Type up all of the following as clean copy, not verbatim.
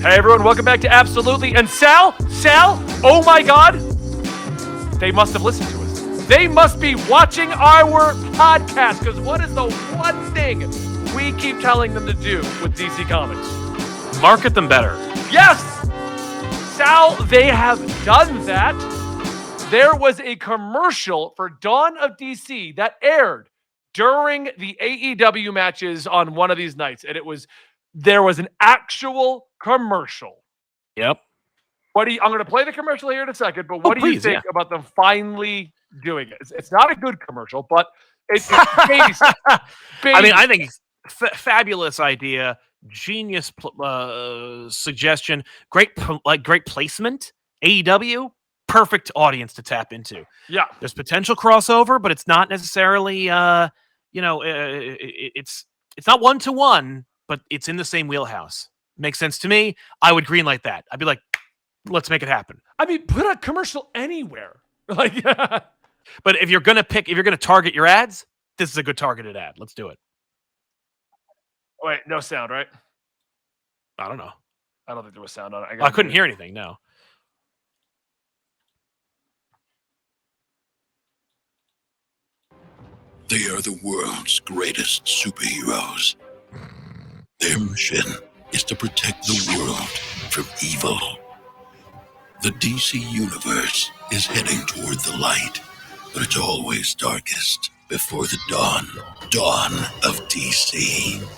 Hey everyone, welcome back to Absolutely. And Sal, oh my God, they must have listened to us. They must be watching our podcast, because what is the one thing we keep telling them to do with DC Comics? Market them better. Yes! Sal, they have done that. There was a commercial for Dawn of DC that aired during the AEW matches on one of these nights, and there was an actual commercial. Yep. I'm going to play the commercial here in a second, but what do you think about them finally doing it? It's not a good commercial, but it's baby steps. I mean, I think it's fabulous idea, genius suggestion, great placement. AEW, perfect audience to tap into. Yeah, there's potential crossover, but it's not necessarily, it's not 1-to-1, but it's in the same wheelhouse. Makes sense to me. I would greenlight that. I'd be like, let's make it happen. I mean, put a commercial anywhere. Like, but if you're gonna target your ads, this is a good targeted ad. Let's do it. Wait, no sound, right? I don't know. I don't think there was sound on it. I couldn't hear anything. No. They are the world's greatest superheroes. Their mission is to protect the world from evil. The DC universe is heading toward the light, but it's always darkest before the dawn. Dawn of DC.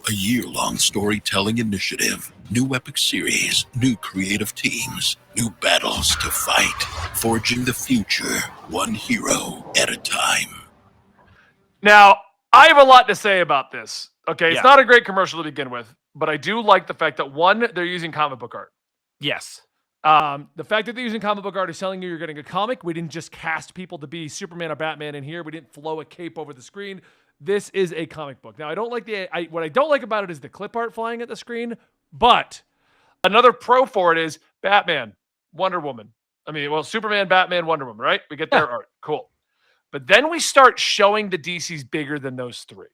A year-long storytelling initiative, new epic series, new creative teams, new battles to fight, forging the future one hero at a time. Now, I have a lot to say about this. Okay, it's Yeah. not a great commercial to begin with, but I do like the fact that, one, they're using comic book art. Yes. The fact that they're using comic book art is telling you you're getting a comic. We didn't just cast people to be Superman or Batman in here. We didn't flow a cape over the screen. This is a comic book. Now, I don't like what I don't like about it is the clip art flying at the screen, but another pro for it is Batman, Wonder Woman. Superman, Batman, Wonder Woman, right? We get their art. Cool. But then we start showing the DC's bigger than those three.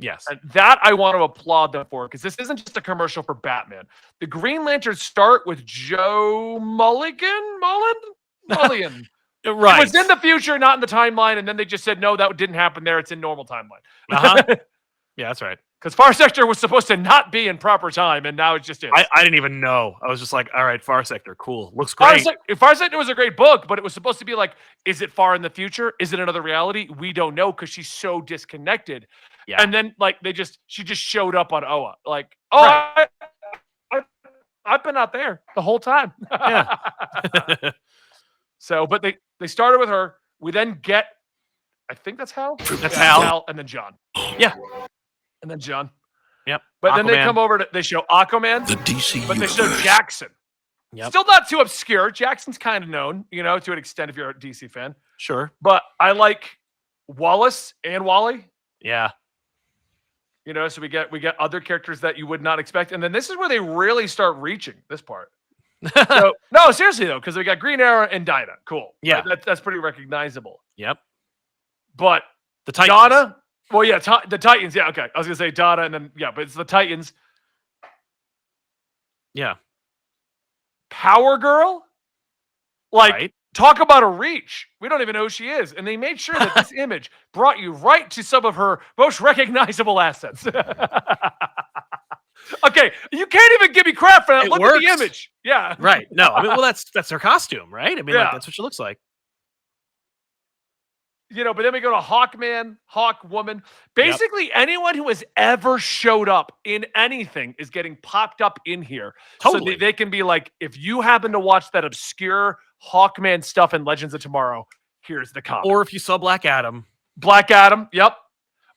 Yes. And that I want to applaud them for, because this isn't just a commercial for Batman. The Green Lanterns start with Joe Mulligan? Mulligan. Right. It was in the future, not in the timeline, and then they just said, no, that didn't happen there. It's in normal timeline. Uh-huh. Yeah, that's right. Because Far Sector was supposed to not be in proper time, and now it just is. I didn't even know. I was just like, all right, Far Sector, cool. Looks great. Far Sector was a great book, but it was supposed to be like, is it far in the future? Is it another reality? We don't know, because she's so disconnected. Yeah. And then, like, she just showed up on Oa. Like, Right. I've been out there the whole time. Yeah. So, but they started with her. We then get, I think that's Hal? That's Hal. Hal, and then John. Yeah. And then John. Yep. But then they Aquaman. come over they show Aquaman. The DC But they universe. show Jackson. Yep. Still not too obscure. Jackson's kind of known, to an extent if you're a DC fan. Sure. But I like Wallace and Wally. Yeah. So we get other characters that you would not expect. And then this is where they really start reaching this part. So, no, seriously though, because we got Green Arrow and Dinah. Cool. Yeah. That's pretty recognizable. Yep. But The Titans. Donna, well, yeah, the Titans. Yeah, okay. I was gonna say Donna, and then but it's the Titans. Yeah. Power Girl, like, Right. talk about a reach. We don't even know who she is, and they made sure that this image brought you right to some of her most recognizable assets. Okay, you can't even give me crap for that. It Look works. at the image. Yeah. Right. No, I mean, well, that's her costume, right? I mean, Yeah. like, that's what she looks like. But then we go to Hawkman, Hawkwoman. Basically, anyone who has ever showed up in anything is getting popped up in here. Totally. So they can be like, if you happen to watch that obscure Hawkman stuff in Legends of Tomorrow, here's the comic. Or if you saw Black Adam. Black Adam, yep.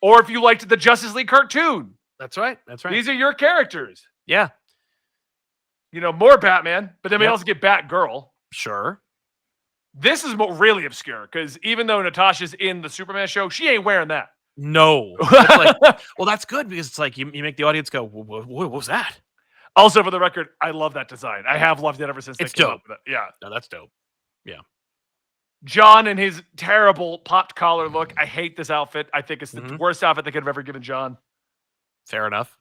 Or if you liked the Justice League cartoon. That's right. That's right. These are your characters. Yeah. More Batman, but then we Yep. also get Batgirl. Sure. This is really obscure, because even though Natasha's in the Superman show, she ain't wearing that. No. It's like, well, that's good, because it's like you make the audience go, what was that? Also, for the record, I love that design. I have loved it ever since It's they came dope. up with it. Yeah. No, that's dope. John and his terrible popped collar look. I hate this outfit. I think it's the Mhm. worst outfit they could have ever given John. Fair enough.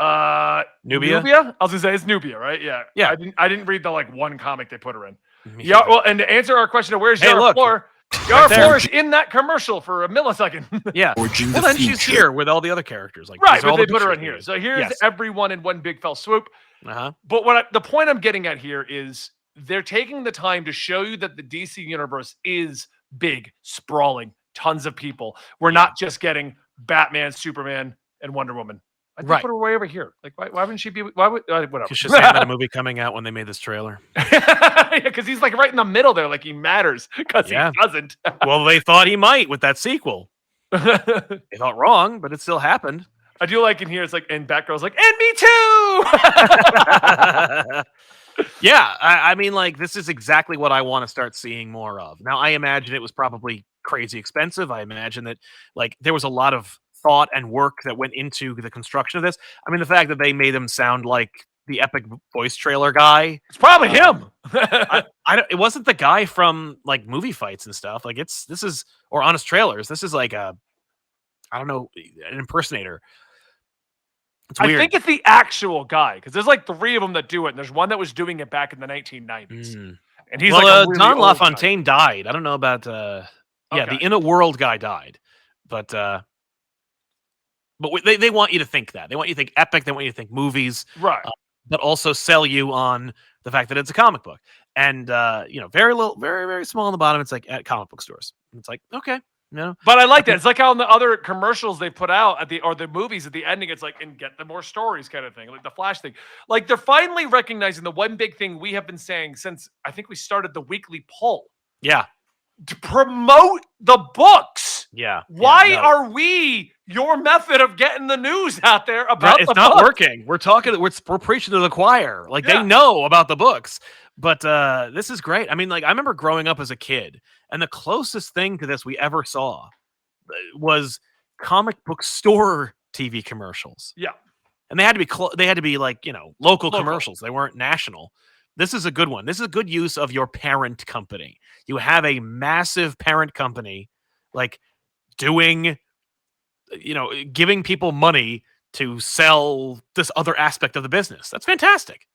Nubia? I was gonna say it's Nubia, right? Yeah. Yeah. I didn't read the like one comic they put her in. Me Yeah. neither. Well, and to answer our question of where's Hey, Yara look. Flor, Yara there. Flor is in that commercial for a millisecond. Yeah. Forging Well, the then she's future. here with all the other characters. Like Right, these are all but they the put her in pictures here. used. So here's Yes. everyone in one big fell swoop. Uh-huh. But the point I'm getting at here is they're taking the time to show you that the DC universe is big, sprawling, tons of people. We're not just getting Batman, Superman, and Wonder Woman. I think Right. put her way over here. Like, why wouldn't she be? Why would whatever? Because Shazam had a movie coming out when they made this trailer. Because he's like right in the middle there, like he matters. Because Yeah. he doesn't. Well, they thought he might with that sequel. I They thought wrong, but it still happened. do like in here. It's like, and Batgirl's like, and me too. Yeah, I mean, like, this is exactly what I want to start seeing more of. Now, I imagine it was probably crazy expensive. I imagine that, like, there was a lot of thought and work that went into the construction of this. I mean, the fact that they made him sound like the epic voice trailer guy. It's probably him. It wasn't the guy from like movie fights and stuff. Like this is or honest trailers. This is like I don't know, an impersonator. It's I weird. think it's the actual guy because there's like 3 of them that do it, and there's one that was doing it back in the 1990s, Mm. and he's well, like a really Don old guy. LaFontaine died. I don't know about yeah, Okay. the In a World guy died, but they want you to think that. They want you to think epic. They want you to think movies, Right. but also sell you on the fact that it's a comic book. And very little, very, very small on the bottom. It's like at comic book stores. It's like, okay, no. But I like that. It's like how in the other commercials they put out at the movies at the ending, it's like, and get the more stories kind of thing, like the Flash thing. Like they're finally recognizing the one big thing we have been saying since I think we started the weekly poll Yeah. to promote the books. Yeah. Why yeah, no. are we your method of getting the news out there about It's the not book? working. We're talking. We're preaching to the choir. Like Yeah. they know about the books, but this is great. I mean, like I remember growing up as a kid, and the closest thing to this we ever saw was comic book store TV commercials. Yeah. And they had to be they had to be like local Local. commercials. They weren't national. This is a good one. This is a good use of your parent company. You have a massive parent company, like doing, giving people money to sell this other aspect of the business. That's fantastic.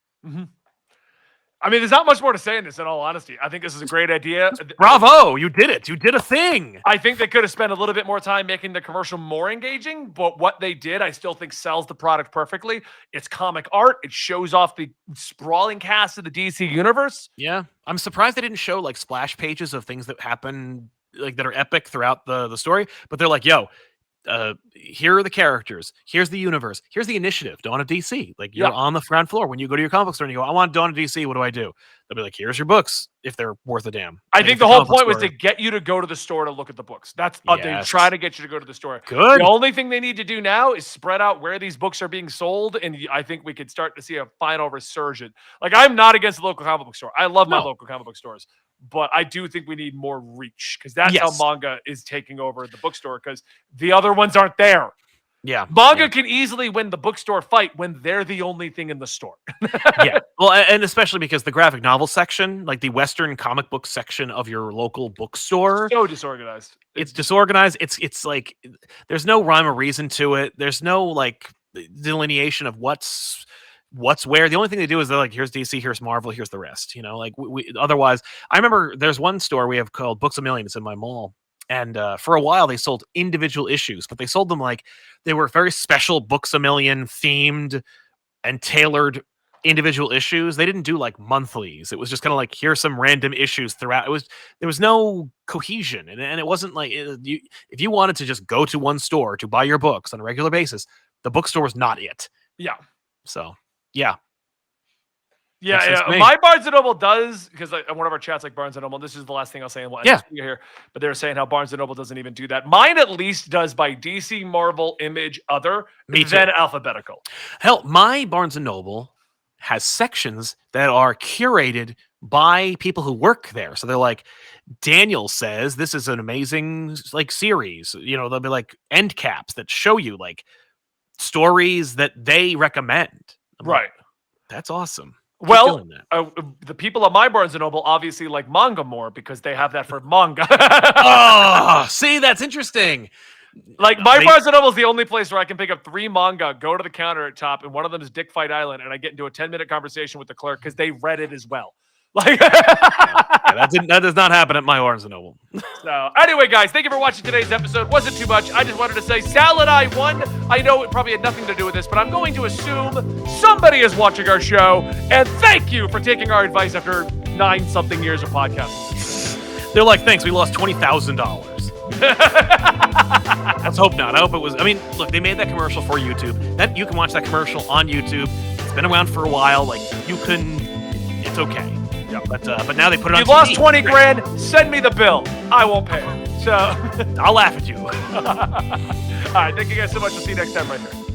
I mean, there's not much more to say in this, in all honesty. I think this is a great idea. Bravo, you did it. You did a thing. I think they could have spent a little bit more time making the commercial more engaging, but what they did, I still think sells the product perfectly. It's comic art. It shows off the sprawling cast of the DC universe. Yeah, I'm surprised they didn't show like splash pages of things that happen, like that are epic throughout the story. But they're like, yo, here are the characters. Here's the universe. Here's the initiative. Dawn of DC. Like you're Yeah. on the ground floor when you go to your comic book store and you go, I want Dawn of DC. What do I do? They'll be like, here's your books if they're worth a damn. I And think if the whole comic book point was store- to get you to go to the store to look at the books. That's they Yes. try to get you to go to the store. Good. The only thing they need to do now is spread out where these books are being sold, and I think we could start to see a final resurgence. Like I'm not against the local comic book store. I love my No. local comic book stores, but I do think we need more reach because that's Yes. how manga is taking over the bookstore because the other ones aren't there. Yeah. Manga can easily win the bookstore fight when they're the only thing in the store. Yeah. Well, and especially because the graphic novel section, like the Western comic book section of your local bookstore, So disorganized. it's disorganized. It's like there's no rhyme or reason to it. There's no like delineation of what's where. The only thing they do is they're like, here's DC, here's Marvel, here's the rest. Like we otherwise. I remember there's one store we have called Books A Million. It's in my mall. And for a while, they sold individual issues, but they sold them like they were very special Books A Million themed and tailored individual issues. They didn't do like monthlies. It was just kind of like, here's some random issues throughout. There was no cohesion. And it wasn't like if you wanted to just go to one store to buy your books on a regular basis, the bookstore was not it. Yeah. So, yeah. Yeah, Makes sense yeah. to me. My Barnes & Noble does, because one of our chats like Barnes & Noble, this is the last thing I'll say and we'll end Yeah. this video here, but they were saying how Barnes & Noble doesn't even do that. Mine at least does by DC, Marvel, Image, Other, Me too. then alphabetical. Hell, my Barnes & Noble has sections that are curated by people who work there. So they're like, Daniel says this is an amazing like series. They'll be like end caps that show you like stories that they recommend. I'm like, Right. that's awesome. Keep Well, doing that. the people at my Barnes & Noble obviously like manga more because they have that for manga. Oh, see, that's interesting. Like, my Barnes & Noble is the only place where I can pick up 3 manga, go to the counter at top, and one of them is Dick Fight Island, and I get into a 10-minute conversation with the clerk because they read it as well. Like, that does not happen at my Barnes & Noble. So, anyway, guys, thank you for watching today's episode. Wasn't too much. I just wanted to say Sal and I won. I know it probably had nothing to do with this, but I'm going to assume somebody is watching our show, and thank you for taking our advice after 9-something years of podcasting. They're like, thanks, we lost $20,000. Let's hope not. I hope it was. I mean, look, they made that commercial for YouTube. That you can watch that commercial on YouTube. It's been around for a while. Like, you can. It's okay. Yeah. But now they put it on. You lost 20 grand. Send me the bill. I won't pay it. So I'll laugh at you. all right. Thank you guys so much. We'll see you next time right here.